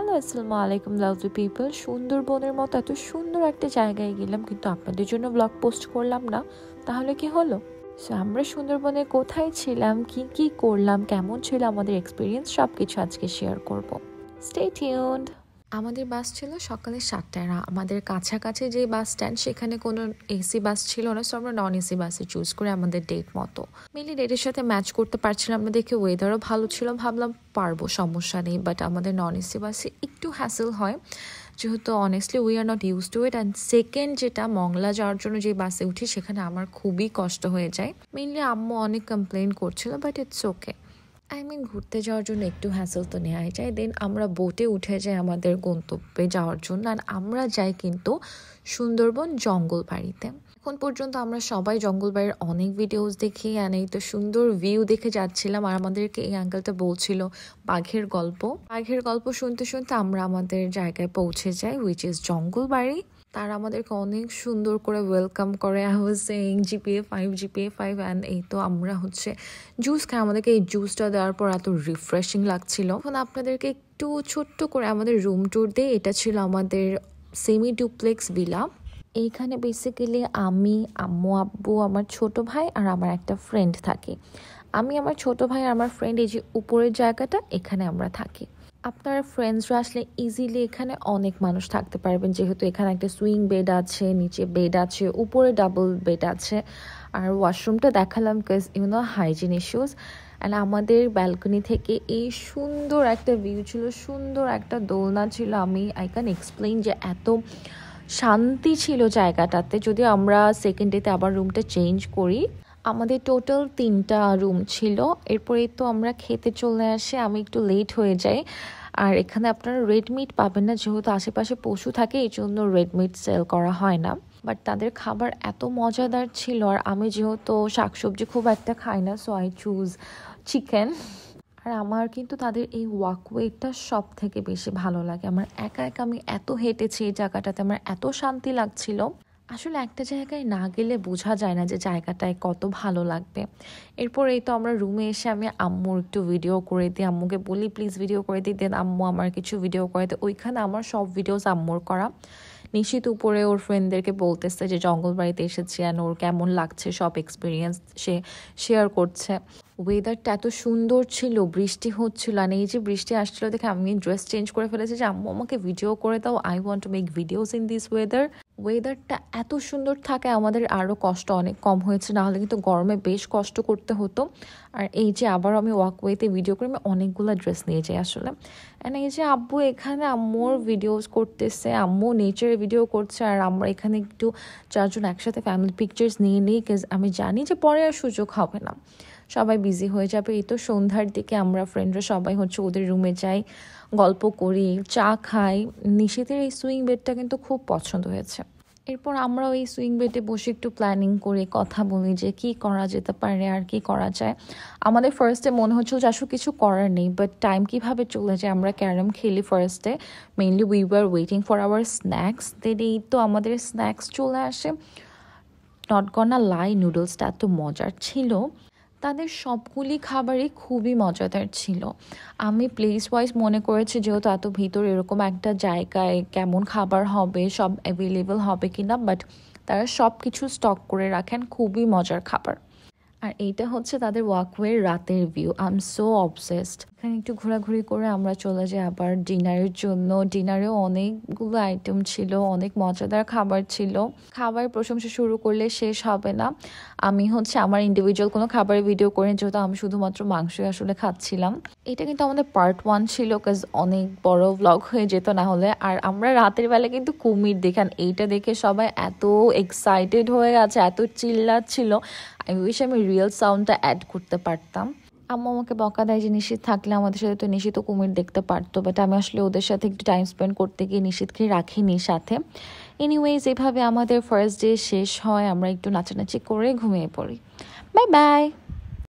Hello আসসালামু আলাইকুম lovely people. সুন্দরবনের মতো এত সুন্দর একটা জায়গায় গেলাম, কিন্তু আপনাদের জন্য ব্লগ পোস্ট করলাম না, তাহলে কি হলো? সো আমরা সুন্দরবনে কোথায় ছিলাম, কি কি করলাম, কেমন ছিল আমাদের এক্সপিরিয়েন্স, সব কিছু আজকে শেয়ার করব। Stay tuned. আমাদের বাস ছিল সকালে 7টায়। আমাদের কাছাকাছি যে বাস স্ট্যান্ড সেখানে কোনো এসি বাস ছিল না, সো আমরা নন এসি বাসে চুজ করে আমাদের ডেট মতো মেনলি ডেটের সাথে ম্যাচ করতে পারছিলাম না দেখে, ওয়েদারও ভালো ছিল, ভাবলাম পারবো, সমস্যা নেই। বাট আমাদের নন এসি বাসে একটু হ্যাসেল হয়, যেহেতু honestly we are not use to it. And second যেটা, মংলা যাওয়ার জন্য যে বাসে উঠি সেখানে আমার খুবই কষ্ট হয়ে যায়। মেনলি আম্মু অনেক কমপ্লেন করছিল, বাট ইটস ওকে। ঘুরতে যাওয়ার জন্য একটু হ্যাসেল তো নেওয়াই যায়। দেন আমরা বোটে উঠে যাই আমাদের গন্তব্যে যাওয়ার জন্য। আর আমরা যাই কিন্তু সুন্দরবন জঙ্গলবাড়িতে। এখন পর্যন্ত আমরা সবাই জঙ্গলবাড়ির অনেক ভিডিওস দেখি, অ্যান্ড এই তো সুন্দর ভিউ দেখে যাচ্ছিলাম। আর আমাদেরকে এই আঙ্কেলটা বলছিল বাঘের গল্প শুনতে শুনতে আমরা আমাদের জায়গায় পৌঁছে যাই, হুইচ ইজ জঙ্গলবাড়ি। তারা আমাদেরকে অনেক সুন্দর করে ওয়েলকাম করে। I was saying GPA 5 and এই তো আমরা জুস খাই। আমাদেরকে এই জুসটা দেওয়ার পর এত রিফ্রেশিং লাগছিল। এখন আপনাদেরকে একটু ছোট্ট করে আমাদের রুম ট্যুর দিই। এটা ছিল আমাদের সেমি ডুপ্লেক্স ভিলা। এইখানে বেসিক্যালি আমি, আম্মু, আব্বু, আমার ছোট ভাই আর আমার একটা ফ্রেন্ড থাকি। আমি, আমার ছোট ভাই আর আমার ফ্রেন্ড, এই যে উপরের জায়গাটা, এখানে আমরা থাকি। আপনার ফ্রেন্ডসরা আসলে ইজিলি এখানে অনেক মানুষ থাকতে পারবেন, যেহেতু এখানে একটা সুইং বেড আছে, নিচে বেড আছে, উপরে ডাবল বেড আছে। আর ওয়াশরুমটা দেখালাম বিকজ হাইজিন ইস্যুস। অ্যান্ড আমাদের ব্যালকনি থেকে এই সুন্দর একটা ভিউ ছিল, সুন্দর একটা দোলনা ছিল। আই ক্যান এক্সপ্লেইন যে এত শান্তি ছিল জায়গাটাতে। যদিও আমরা সেকেন্ড ডেতে আবার রুমটা চেঞ্জ করি। আমাদের টোটাল 3টা রুম ছিল। এরপরে তো আমরা খেতে চলে আসি, আমি একটু লেট হয়ে যাই। আর এখানে আপনারা রেড মিট পাবেন না, যেহেতু আশেপাশে পশু থাকে, এই জন্য রেড মিট সেল করা হয় না। বাট তাদের খাবার এত মজাদার ছিল। আর আমি যেহেতু শাকসবজি খুব একটা খাই না, সো আই চুজ চিকেন। আর আমার কিন্তু তাদের এই ওয়াকওয়েটা সব থেকে বেশি ভালো লাগে। আমার একা আমি এত হেঁটেছি এই জায়গাটাতে, আমার এত শান্তি লাগছিল। আসলে একটা জায়গায় না গেলে বোঝা যায় না যে জায়গাটায় কত ভালো লাগবে। এরপর এই তো আমরা রুমে এসে আমি আম্মুর একটু ভিডিও করে দিই, আম্মুকে বলি প্লিজ ভিডিও করে দিই। দেন আম্মু আমার কিছু ভিডিও করে দেয়। ওইখানে আমার সব ভিডিওস আম্মুর করা। নিশিত উপরে ওর ফ্রেন্ডদেরকে বলতেছে যে জঙ্গলবাড়িতে এসেছি অ্যান্ড ওর কেমন লাগছে, সব এক্সপিরিয়েন্স সে শেয়ার করছে। ওয়েদারটা এত সুন্দর ছিল, বৃষ্টি হচ্ছিল। আর এই যে বৃষ্টি আসছিল দেখে আমি ড্রেস চেঞ্জ করে ফেলেছি যে আম্মু আমাকে ভিডিও করে দাও, I want to make videos in this ওয়েদারটা এত সুন্দর থাকে। আমাদের আরও কষ্ট অনেক কম হয়েছে, নাহলে কিন্তু গরমে বেশ কষ্ট করতে হতো। আর এই যে আবার আমি ওয়াকওয়েতে ভিডিও করে আমি অনেকগুলো ড্রেস নিয়ে যাই আসলে। অ্যান্ড এই যে আব্বু এখানে আম্মুর ভিডিওস করতেছে, আম্মু নেচারের ভিডিও করছে, আর আমরা এখানে একটু 4জন একসাথে ফ্যামিলি পিকচার্স নিয়ে নিই, বিকজ আমি জানি যে পরে আর সুযোগ হবে না, সবাই বিজি হয়ে যাবে। এই তো সন্ধ্যার দিকে আমরা ফ্রেন্ডরা সবাই ওদের রুমে যাই, গল্প করি, চা খাই। নিশীথের এই সুইং বেডটা কিন্তু খুব পছন্দ হয়েছে। এরপর আমরা ওই সুইং বেডে বসে একটু প্ল্যানিং করে কথা বলি যে কি করা যেতে পারে আর কি করা যায়। আমাদের ফার্স্টে মনে হচ্ছিল যে আসলে কিছু করার নেই, বাট টাইম কিভাবে চলে যায়। আমরা ক্যারাম খেলি ফার্স্টে, mainly we were waiting for our snacks. Then এই তো আমাদের স্ন্যাক্স চলে আসে। নট গনা লাই, নুডলসটা এত মজার ছিল। তাদের সবগুলি খাবারই খুবই মজাদার ছিল। আমি প্লেস ওয়াইজ মনে করেছি যেহেতু এত ভিতর এরকম একটা জায়গায় কেমন খাবার হবে, সব অ্যাভেলেবল হবে কিনা, বাট তারা সব কিছু স্টক করে রাখেন, খুবই মজার খাবার। আর এইটা হচ্ছে তাদের ওয়াকওয়ের রাতের view. I am so obsessed. এখানে একটু ঘোরাঘুরি করে আমরা চলে যাই আবার ডিনারের জন্য। ডিনারেও অনেকগুলো আইটেম ছিল, অনেক মজাদার খাবার ছিল। খাবার প্রশংসা শুরু করলে শেষ হবে না। আমি আমার ইন্ডিভিজুয়াল কোনো খাবারের ভিডিও করিনি, যেহেতু আমি শুধুমাত্র মাংসই আসলে খাচ্ছিলাম। এটা কিন্তু আমাদের পার্ট 1 ছিল, কাজ অনেক বড় ব্লগ হয়ে যেত না হলে। আর আমরা রাতের বেলা কিন্তু কুমির দেখান, এইটা দেখে সবাই এত এক্সাইটেড হয়ে আছে, এত চিল্লাচ্ছিল। আমি উইশ আমি রিয়েল সাউন্ডটা অ্যাড করতে পারতাম। আম্মু আমাকে বকা দেয় যে নিশীথ থাকলে আমাদের সাথে তো নিশীথ কুমির দেখতে পারতো, বাট আমি আসলে ওদের সাথে একটু টাইম স্পেন্ড করতে গিয়ে নিশীথকে রাখিনি সাথে। এনিওয়েজ, এভাবে আমাদের ফার্স্ট ডে শেষ হয়। আমরা একটু নাচানাচি করে ঘুমিয়ে পড়ি। Bye bye.